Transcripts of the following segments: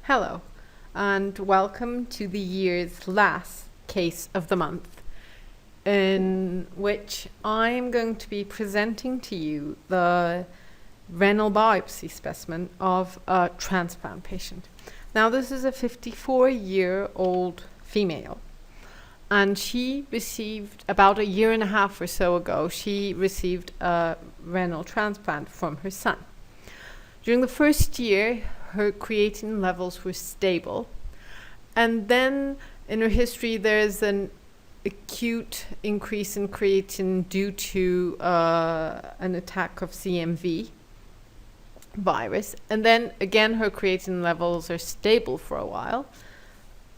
Hello, and welcome to the year's last case of the month, in which I'm going to be presenting to you the renal biopsy specimen of a transplant patient. Now, this is a 54-year-old female, and she received, about a year and a half or so ago, she received a renal transplant from her son. During the first year, her creatinine levels were stable. And then in her history, there's an acute increase in creatinine due to an attack of CMV virus. And then again, her creatinine levels are stable for a while.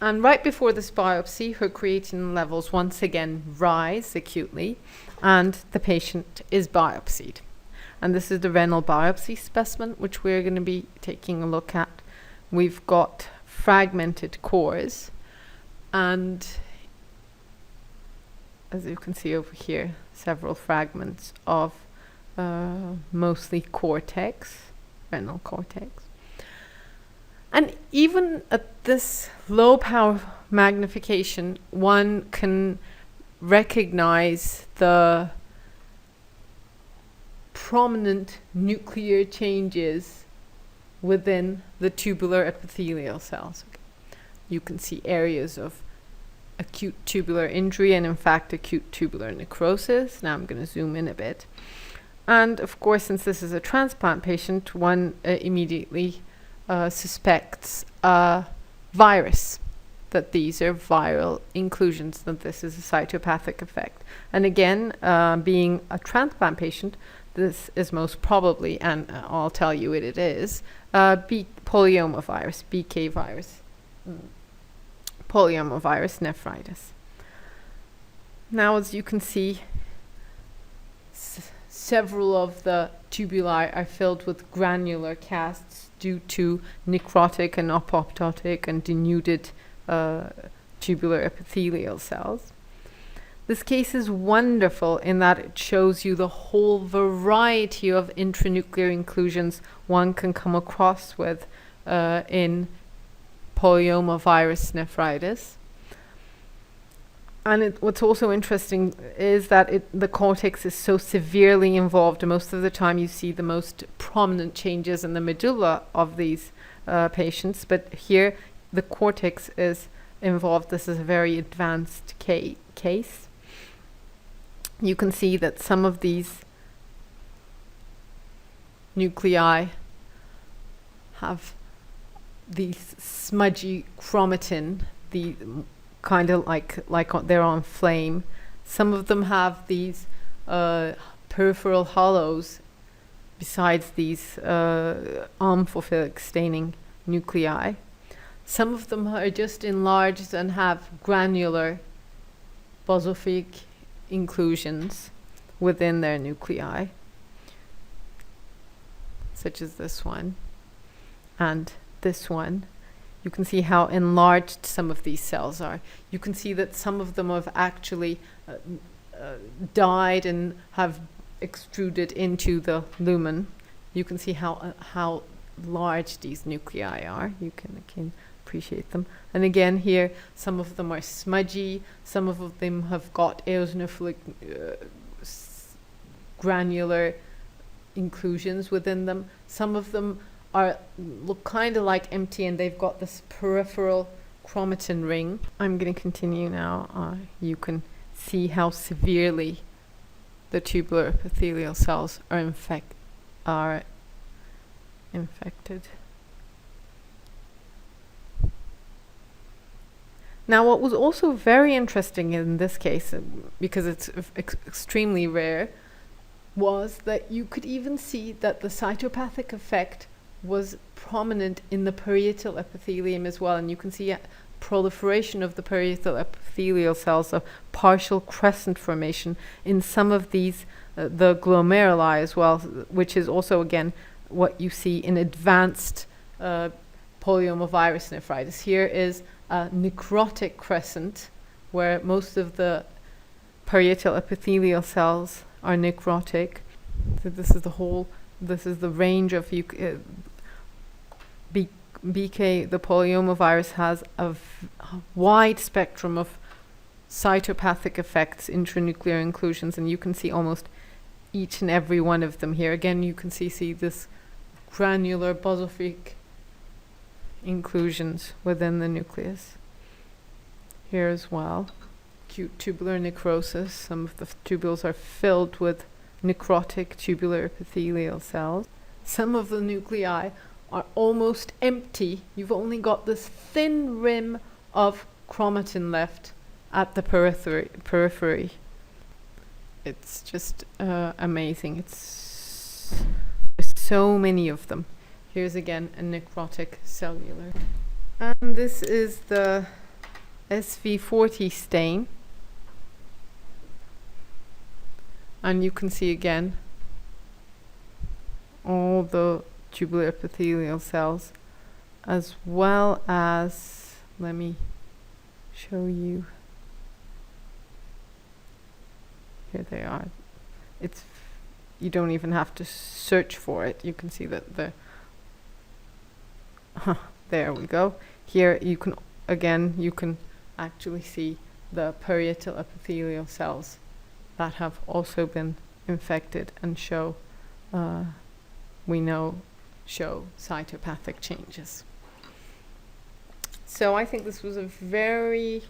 And right before this biopsy, her creatinine levels once again rise acutely, and the patient is biopsied. And this is the renal biopsy specimen, which we're going to be taking a look at. We've got fragmented cores, and as you can see over here, several fragments of mostly cortex, renal cortex. And even at this low power magnification, one can recognize the prominent nuclear changes within the tubular epithelial cells. Okay. You can see areas of acute tubular injury and in fact acute tubular necrosis. Now I'm going to zoom in a bit. And of course, since this is a transplant patient, one immediately suspects a virus, that these are viral inclusions, that this is a cytopathic effect. And again, being a transplant patient, this is most probably, and I'll tell you what it is, polyomavirus, BK virus, polyomavirus nephritis. Now, as you can see, several of the tubuli are filled with granular casts due to necrotic and apoptotic and denuded tubular epithelial cells. This case is wonderful in that it shows you the whole variety of intranuclear inclusions one can come across with in polyomavirus nephritis. And what's also interesting is that the cortex is so severely involved, and most of the time you see the most prominent changes in the medulla of these patients, but here the cortex is involved. This is a very advanced case. You can see that some of these nuclei have these smudgy chromatin, the kind of like they're on flame. Some of them have these peripheral hollows besides these amphophilic staining nuclei. Some of them are just enlarged and have granular basophilic inclusions within their nuclei, such as this one and this one. You can see how enlarged some of these cells are. You can see that some of them have actually died and have extruded into the lumen. You can see how large these nuclei are. You can appreciate them. And again, here, some of them are smudgy. Some of them have got eosinophilic granular inclusions within them. Some of them look kind of like empty, and they've got this peripheral chromatin ring. I'm going to continue now. You can see how severely the tubular epithelial cells are infected. Now, what was also very interesting in this case, because it's extremely rare, was that you could even see that the cytopathic effect was prominent in the parietal epithelium as well. And you can see a proliferation of the parietal epithelial cells, of partial crescent formation in some of these, the glomeruli as well, which is also, again, what you see in advanced polyomavirus nephritis. Here is a necrotic crescent where most of the parietal epithelial cells are necrotic. So this is the range of the polyomavirus has a wide spectrum of cytopathic effects, intranuclear inclusions, and you can see almost each and every one of them here. Again, you can see this granular basophilic inclusions within the nucleus. Here as well, acute tubular necrosis. Some of the tubules are filled with necrotic tubular epithelial cells. Some of the nuclei are almost empty. You've only got this thin rim of chromatin left at the periphery. It's just amazing. There's so many of them. Here's again a necrotic cellular. And this is the SV40 stain. And you can see again all the tubular epithelial cells, as well as, let me show you. Here they are. You don't even have to search for it. You can see that there we go. Here you can actually see the parietal epithelial cells that have also been infected and show cytopathic changes. So I think this was a very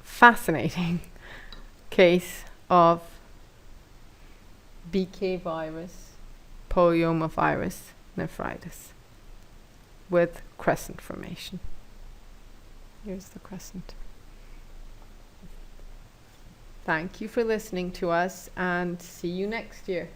fascinating case of BK virus, polyomavirus, nephritis with crescent formation. Here's the crescent. Thank you for listening to us, and see you next year.